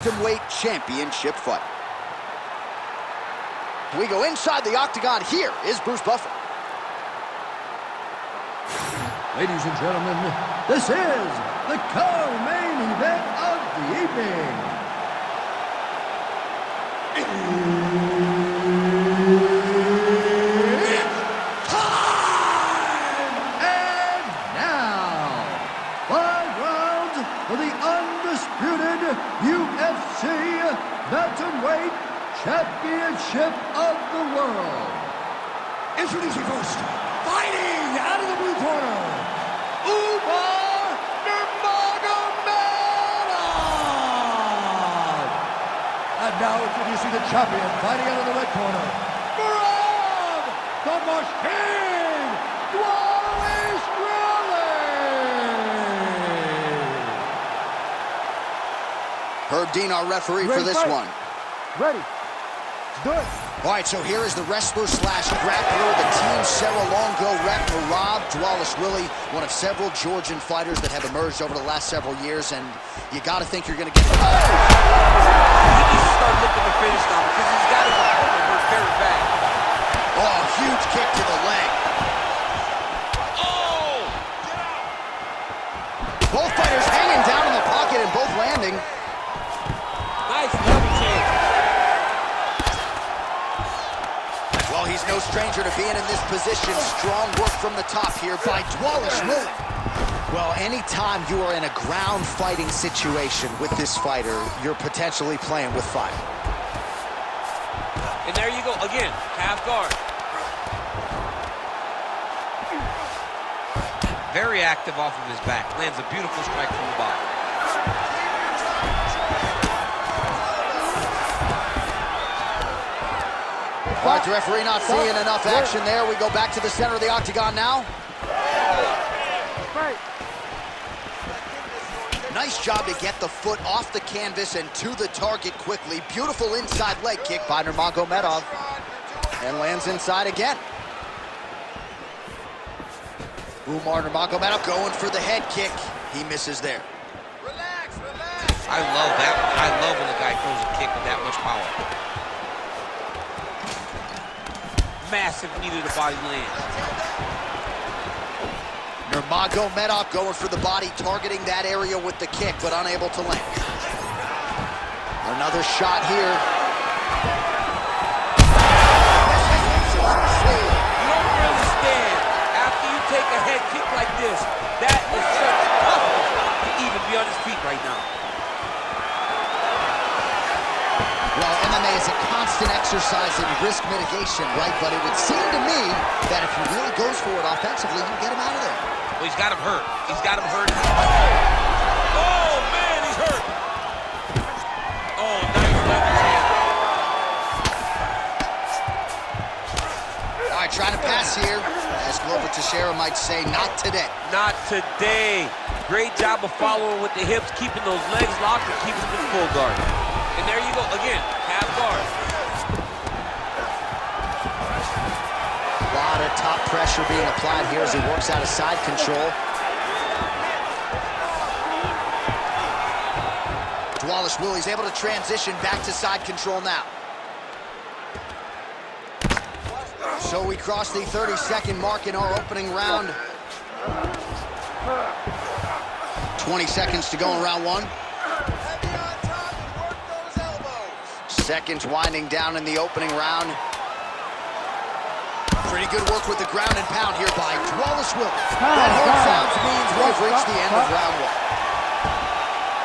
Weight championship fight. We go inside the octagon. Here is Bruce Buffer. Ladies and gentlemen, this is the co-main event of the evening. It's time! And now, 5 rounds for the undisputed UFC Bantamweight Championship of the World. Introducing first, fighting out of the blue corner, Umar Nurmagomedov. And now introducing the champion, fighting out of the red corner, Merab, the Machine, Dvalishvili. Herb Dean, our referee for this one. Ready. Let's do it. All right, so here is the wrestler slash grappler, the Team Cerro Longo rep, Merab Dvalishvili, one of several Georgian fighters that have emerged over the last several years, and you got to think you're going to get... He needs to start looking to finish now because he's got his opponent hurt very bad. Oh, huge kick to the leg. Oh! Both fighters hanging down in the pocket and both landing. Nice double change. Well, he's no stranger to being in this position. Strong work from the top here by Dvalishvili. Well, anytime you are in a ground fighting situation with this fighter, you're potentially playing with fire. And there you go, again, half guard. Very active off of his back. Lands a beautiful strike from the bottom. All right, the referee not seeing enough action there. We go back to the center of the octagon now. Nice job to get the foot off the canvas and to the target quickly. Beautiful inside leg kick by Nurmagomedov. And lands inside again. Umar Nurmagomedov going for the head kick. He misses there. Relax, relax. I love that. I love when a guy throws a kick with that much power. Massive knee to the body lands. Nurmagomedov going for the body, targeting that area with the kick, but unable to land. Another shot here. You don't understand. After you take a head kick like this, that is such toughness to even be on his feet right now. Well, MMA is a constant exercise in risk mitigation, right? But it would seem to me that if he really goes for it offensively, you get him out of there. Well, he's got him hurt. He's got him hurt. Oh, man, he's hurt. Oh, nice left hand. All right, trying to pass here. As Glover Teixeira might say, not today. Not today. Great job of following with the hips, keeping those legs locked and keeping them in full guard. And there you go, again, half guard. A lot of top pressure being applied here as he works out of side control. Dvalishvili is able to transition back to side control now. So we cross the 30-second mark in our opening round. 20 seconds to go in round one. Seconds winding down in the opening round. Pretty good work with the ground and pound here by Dvalishvili. That horn sounds means we've reached the end of round one.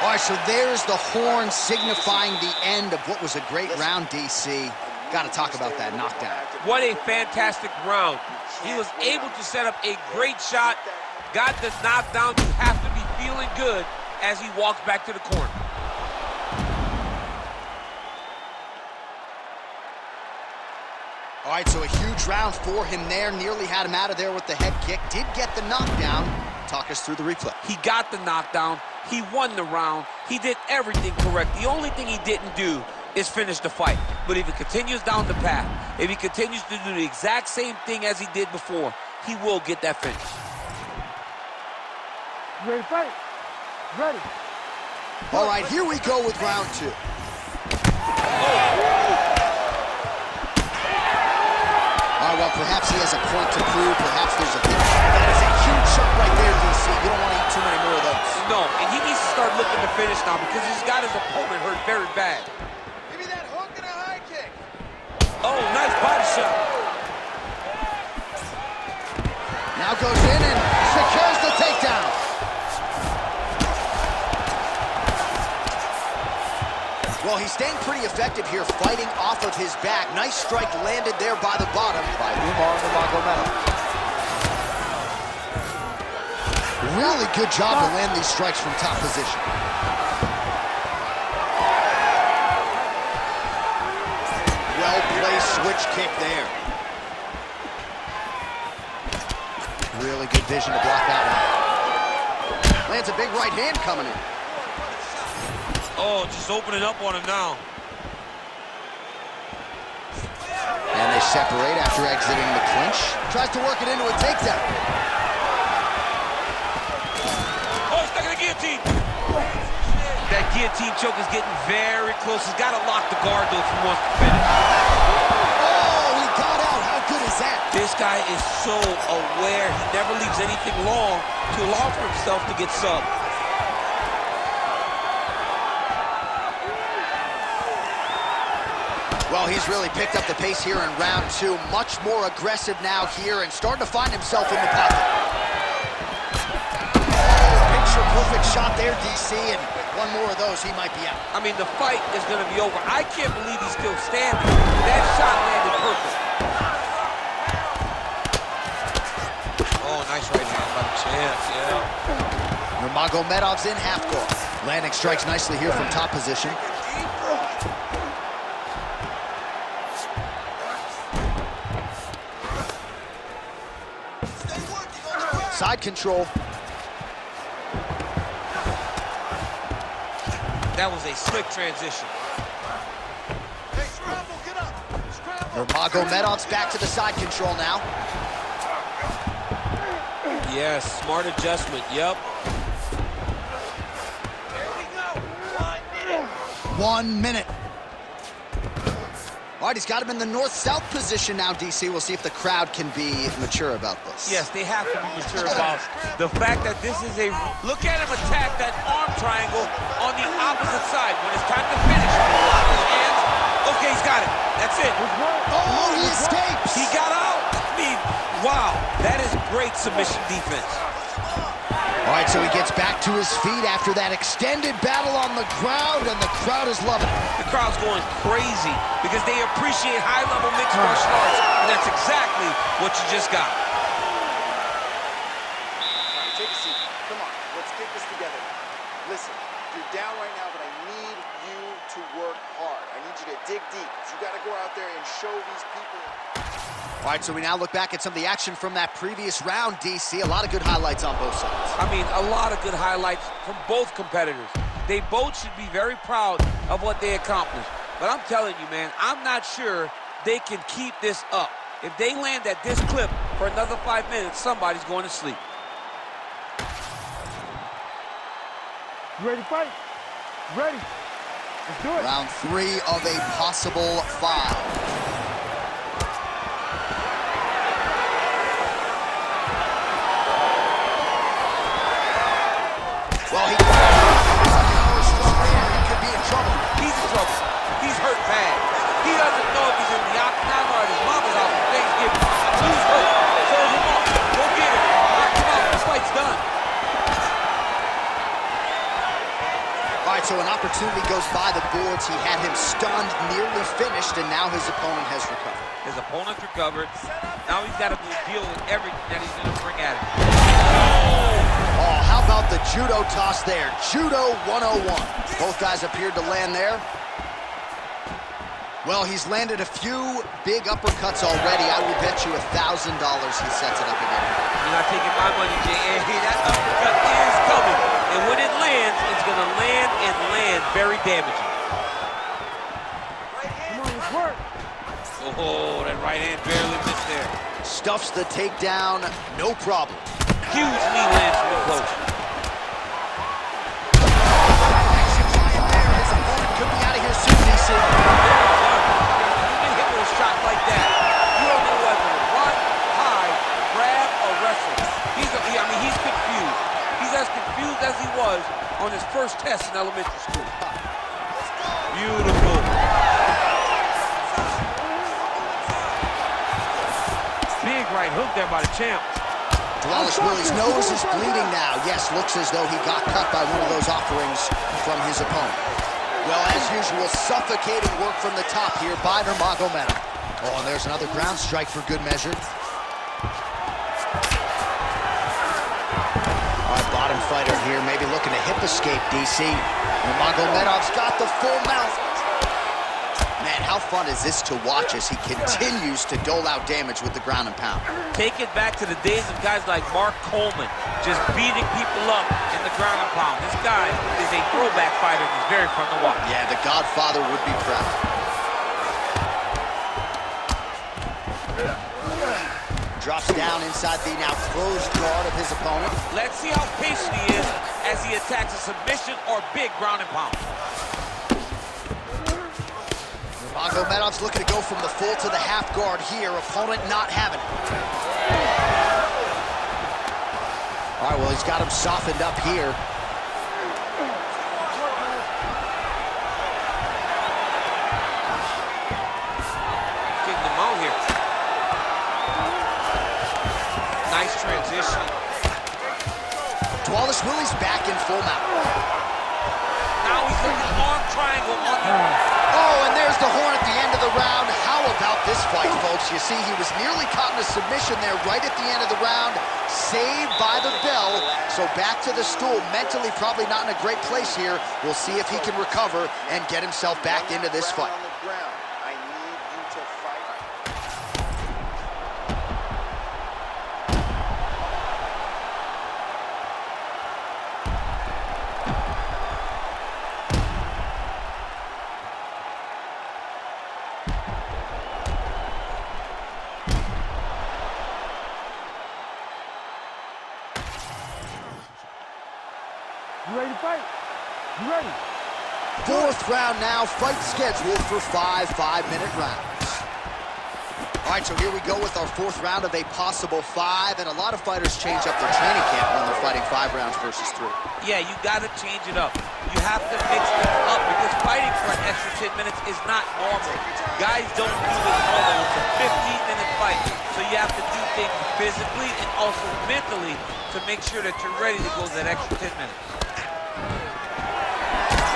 All right, so there's the horn signifying the end of what was a great round, DC. Got to talk about that knockdown. What a fantastic round. He was able to set up a great shot, got the knockdown. You have to be feeling good as he walks back to the corner. All right, so a huge round for him there. Nearly had him out of there with the head kick. Did get the knockdown. Talk us through the replay. He got the knockdown. He won the round. He did everything correct. The only thing he didn't do is finish the fight. But if he continues down the path, if he continues to do the exact same thing as he did before, he will get that finish. You ready to fight? Ready. All right, here we go with round 2. All right, well, perhaps he has a point to prove. Perhaps there's a finish. That is a huge shot right there, DC. You don't want to eat too many more of those. No, and he needs to start looking to finish now because he's got his opponent hurt very bad. Give me that hook and a high kick. Oh, nice body shot. Now goes in and secures the takedown. Well, he's staying pretty effective here, fighting off of his back. Nice strike landed there by the bottom by Umar Nurmagomedov. Really good job to land these strikes from top position. Well-placed switch kick there. Really good vision to block that one. Lands a big right hand coming in. Oh, just opening up on him now. And they separate after exiting the clinch. Tries to work it into a takedown. Oh, he's stuck in the guillotine. That guillotine choke is getting very close. He's got to lock the guard, though, if he wants to finish. Oh, he got out. How good is that? This guy is so aware. He never leaves anything long to allow for himself to get subbed. Well, he's really picked up the pace here in round 2. Much more aggressive now here and starting to find himself in the pocket. Oh, picture-perfect shot there, DC, and one more of those, he might be out. I mean, the fight is going to be over. I can't believe he's still standing. That shot landed perfect. Oh, nice right hand by the champ, yeah. Nurmagomedov's in half guard. Landing strikes nicely here from top position. Side control. That was a slick transition. Hey, scramble, get up. Scramble. Nurmagomedov's back to the side control now. Yes, smart adjustment, yep. Here we go. 1 minute. All right, he's got him in the north-south position now, DC. We'll see if the crowd can be mature about this. Yes, they have to be mature about the fact that this is a... Look at him attack that arm triangle on the opposite side. When it's time to finish, his hands. Okay, he's got it. That's it. Oh, he escapes. He got out. I mean, wow. That is great submission defense. All right, so he gets back to his feet after that extended battle on the ground, and the crowd is loving it. The crowd's going crazy because they appreciate high-level mixed martial arts, and that's exactly what you just got. Take a seat. Come on, let's get this together. Listen, you're down right now, but I need you to work hard. I need you to dig deep. You got to go out there and show these people. All right, so we now look back at some of the action from that previous round, DC. A lot of good highlights on both sides. I mean, a lot of good highlights from both competitors. They both should be very proud of what they accomplished. But I'm telling you, man, I'm not sure they can keep this up. If they land at this clip for another 5 minutes, somebody's going to sleep. You ready to fight? Ready. Let's do it. Round 3 of a possible 5. Well, he could be in trouble. He's in trouble. He's hurt bad. He doesn't know if he's in the octagon or at his mama's house for Thanksgiving. He's hurt. Hold him up. Go get him. Knock him out. This fight's done. All right, so an opportunity goes by the boards. He had him stunned, nearly finished, and now his opponent has recovered. His opponent's recovered. Now he's got to deal with everything that he's going to bring at him. Oh, how about the judo toss there? Judo 101. Both guys appeared to land there. Well, he's landed a few big uppercuts already. I will bet you $1,000 he sets it up again. You're not taking my money, J.A. That uppercut is coming. And when it lands, it's going to land and land very damaging. Come on, let's work. Oh, that right hand barely missed there. Stuffs the takedown, no problem. Huge knee lands from the close. elementary school. Beautiful. Big right hook there by the champ. Dvalishvili's nose is bleeding now. Yes, looks as though he got cut by one of those offerings from his opponent. Well, as usual, suffocating work from the top here by Nurmagomedov. Oh, and there's another ground strike for good measure. Our bottom fighter here, maybe looking to hip escape, DC. Nurmagomedov's got the full mount. Man, how fun is this to watch as he continues to dole out damage with the ground and pound? Take it back to the days of guys like Mark Coleman, just beating people up in the ground and pound. This guy is a throwback fighter. He's very fun to watch. Yeah, the Godfather would be proud. Drops down inside the now closed guard of his opponent. Let's see how patient he is as he attacks a submission or big ground and pound. Nurmagomedov's looking to go from the full to the half guard here. Opponent not having it. All right, well, he's got him softened up here. Getting him out here. Nice transition. Dvalishvili's back in full mount. Now he's looking arm triangle on the... Oh, and there's the horn at the end of the round. How about this fight, folks? You see, he was nearly caught in a submission there right at the end of the round. Saved by the bell. So back to the stool. Mentally probably not in a great place here. We'll see if he can recover and get himself back into this fight. On the ground. I need you to fight. You ready to fight? You ready? Fourth round now. Fight scheduled for 5 5-minute rounds. All right, so here we go with our fourth round of a possible 5. And a lot of fighters change up their training camp when they're fighting 5 rounds versus 3. Yeah, you got to change it up. You have to mix things up because fighting for an extra 10 minutes is not normal. Guys don't do this normal. It's a 15-minute fight. So you have to do things physically and also mentally to make sure that you're ready to go that extra 10 minutes.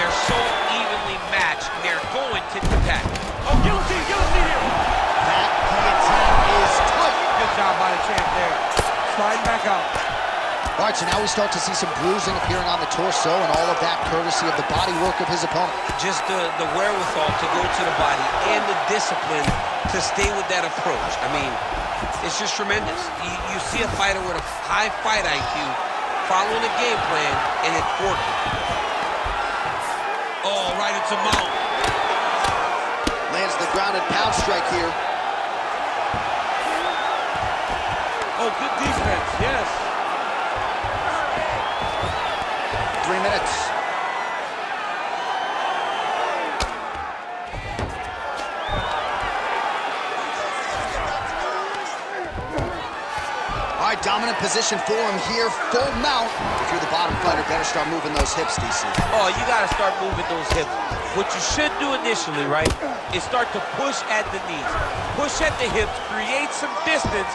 They're so evenly matched, and they're going tit-for-tat. Oh, guillotine here! That guillotine is tight. Good job by the champ there. Sliding back out. All right, so now we start to see some bruising appearing on the torso, and all of that courtesy of the body work of his opponent. Just the wherewithal to go to the body and the discipline to stay with that approach. I mean, it's just tremendous. You see a fighter with a high fight IQ following a game plan, and it's working. Oh, right into mount. Lands the grounded pound strike here. Oh, good defense, yes. 3 minutes. All right, dominant position for him here. Full mount. If you're the bottom fighter, better start moving those hips, DC. Oh, you got to start moving those hips. What you should do initially, right, is start to push at the knees. Push at the hips, create some distance,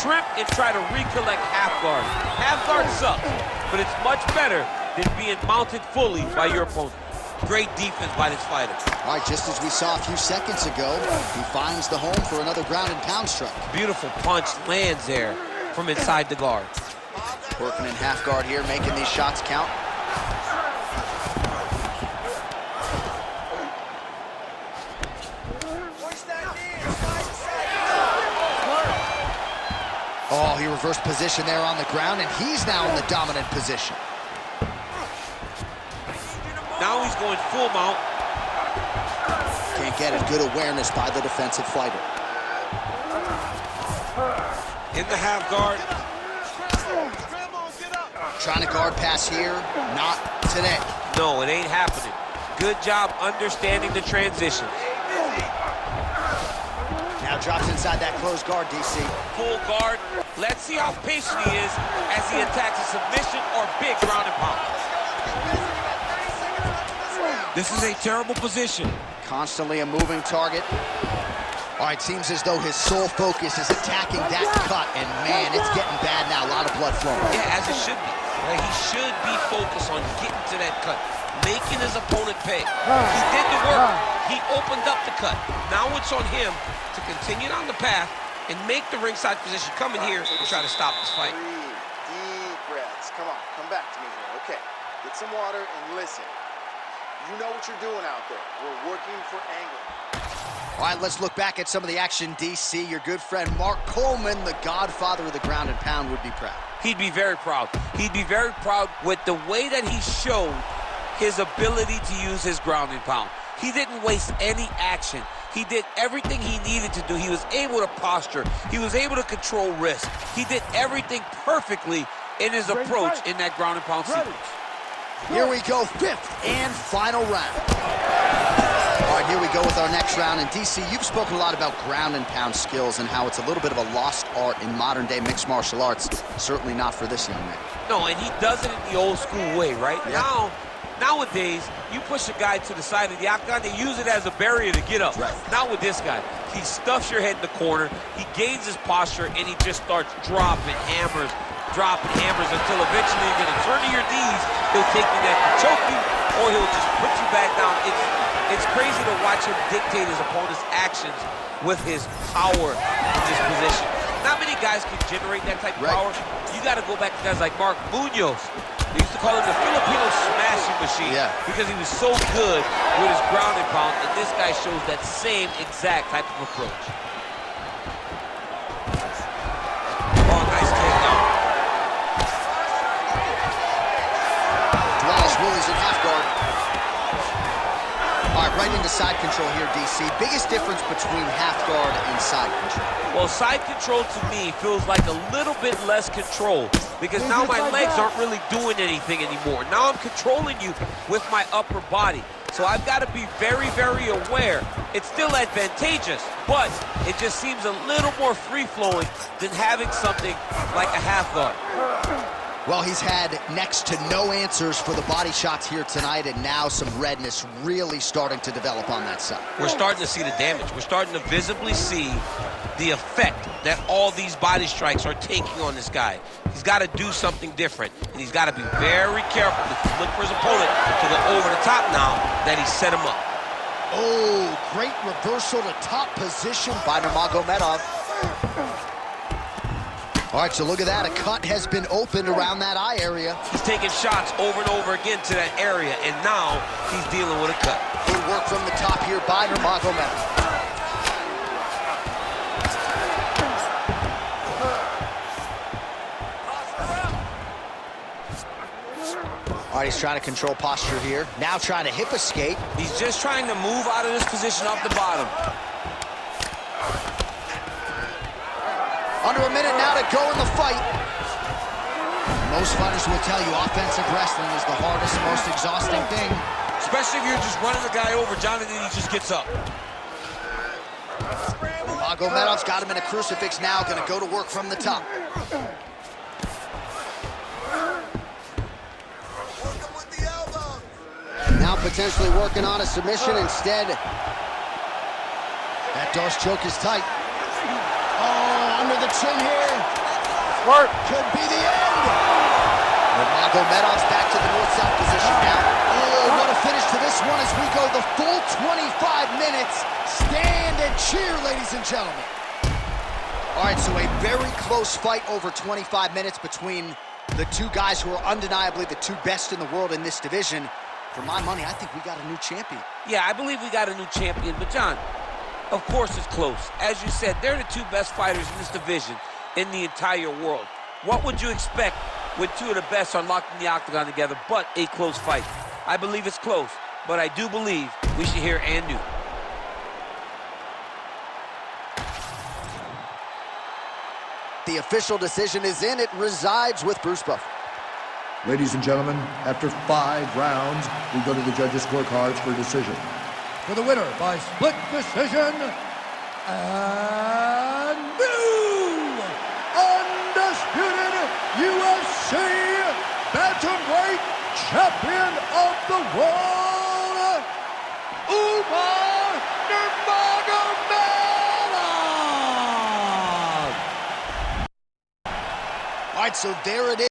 shrimp, and try to recollect half guard. Half guard sucks, but it's much better than being mounted fully by your opponent. Great defense by this fighter. All right, just as we saw a few seconds ago, he finds the home for another ground and pound strike. Beautiful punch lands there from inside the guard. Working in half guard here, making these shots count. Oh, he reversed position there on the ground, and he's now in the dominant position. Now he's going full mount. Can't get it. Good awareness by the defensive fighter. In the half guard. Trying to guard pass here. Not today. No, it ain't happening. Good job understanding the transition. Now drops inside that closed guard, DC. Full guard. Let's see how patient he is as he attacks a submission or big ground and pound. This is a terrible position. Constantly a moving target. All right, seems as though his sole focus is attacking that cut, and man, it's getting bad now. A lot of blood flowing. Yeah, as it should be. Right? He should be focused on getting to that cut, making his opponent pay. He did the work. He opened up the cut. Now it's on him to continue down the path and make the ringside position. Come in here and try to stop this fight. Breathe, deep breaths. Come on, come back to me here. Okay, get some water and listen. You know what you're doing out there. We're working for angle. All right, let's look back at some of the action, DC. Your good friend Mark Coleman, the godfather of the ground and pound, would be proud. He'd be very proud. He'd be very proud with the way that he showed his ability to use his ground and pound. He didn't waste any action. He did everything he needed to do. He was able to posture. He was able to control risk. He did everything perfectly in his approach in that ground and pound sequence. Here we go, fifth and final round. All right, here we go with our next round. And DC, you've spoken a lot about ground and pound skills and how it's a little bit of a lost art in modern day mixed martial arts. Certainly not for this young man. No, and he does it in the old school way, right? Yeah. Nowadays, you push a guy to the side of the octagon, they use it as a barrier to get up. Right. Not with this guy. He stuffs your head in the corner, he gains his posture, and he just starts dropping hammers until eventually you're going to turn to your knees. He'll take the neck and choke you, or he'll just put you back down. It's crazy to watch him dictate his opponent's actions with his power in this position. Not many guys can generate that type of power. You got to go back to guys like Mark Munoz. They used to call him the Filipino smashing machine because he was so good with his ground and pound, and this guy shows that same exact type of approach. Oh, nice takedown. Dvalishvili's in half guard. All right, right into side control here, DC. Biggest difference between half guard and side control? Well, side control to me feels like a little bit less control because now my legs aren't really doing anything anymore. Now I'm controlling you with my upper body. So I've got to be very, very aware. It's still advantageous, but it just seems a little more free-flowing than having something like a half guard. Well, he's had next to no answers for the body shots here tonight, and now some redness really starting to develop on that side. We're starting to see the damage. We're starting to visibly see the effect that all these body strikes are taking on this guy. He's got to do something different, and he's got to be very careful to look for his opponent to go over the top now that he set him up. Oh, great reversal to top position by Nurmagomedov. All right, so look at that. A cut has been opened around that eye area. He's taking shots over and over again to that area, and now he's dealing with a cut. Good work from the top here by Nurmagomedov. All right, he's trying to control posture here. Now trying to hip escape. He's just trying to move out of this position off the bottom. Under a minute now to go in the fight. Most fighters will tell you offensive wrestling is the hardest, most exhausting thing. Especially if you're just running the guy over, Jonathan, he just gets up. Nurmagomedov's got him in a crucifix now, gonna go to work from the top. Now potentially working on a submission instead. That Darce choke is tight. Oh, under the chin here. Work. Could be the end. Nurmagomedov's back to the north-south position now. Oh, what a finish to this one as we go the full 25 minutes. Stand and cheer, ladies and gentlemen. All right, so a very close fight over 25 minutes between the two guys who are undeniably the two best in the world in this division. For my money, I think we got a new champion. Yeah, I believe we got a new champion, but John, of course it's close. As you said, they're the two best fighters in this division in the entire world. What would you expect when two of the best are locked in the octagon together but a close fight? I believe it's close, but I do believe we should hear and do. The official decision is in. It resides with Bruce Buffer. Ladies and gentlemen, after 5 rounds, we go to the judges' scorecards for decision. For the winner by split decision, and new undisputed UFC bantamweight champion of the world, All right, so there it is.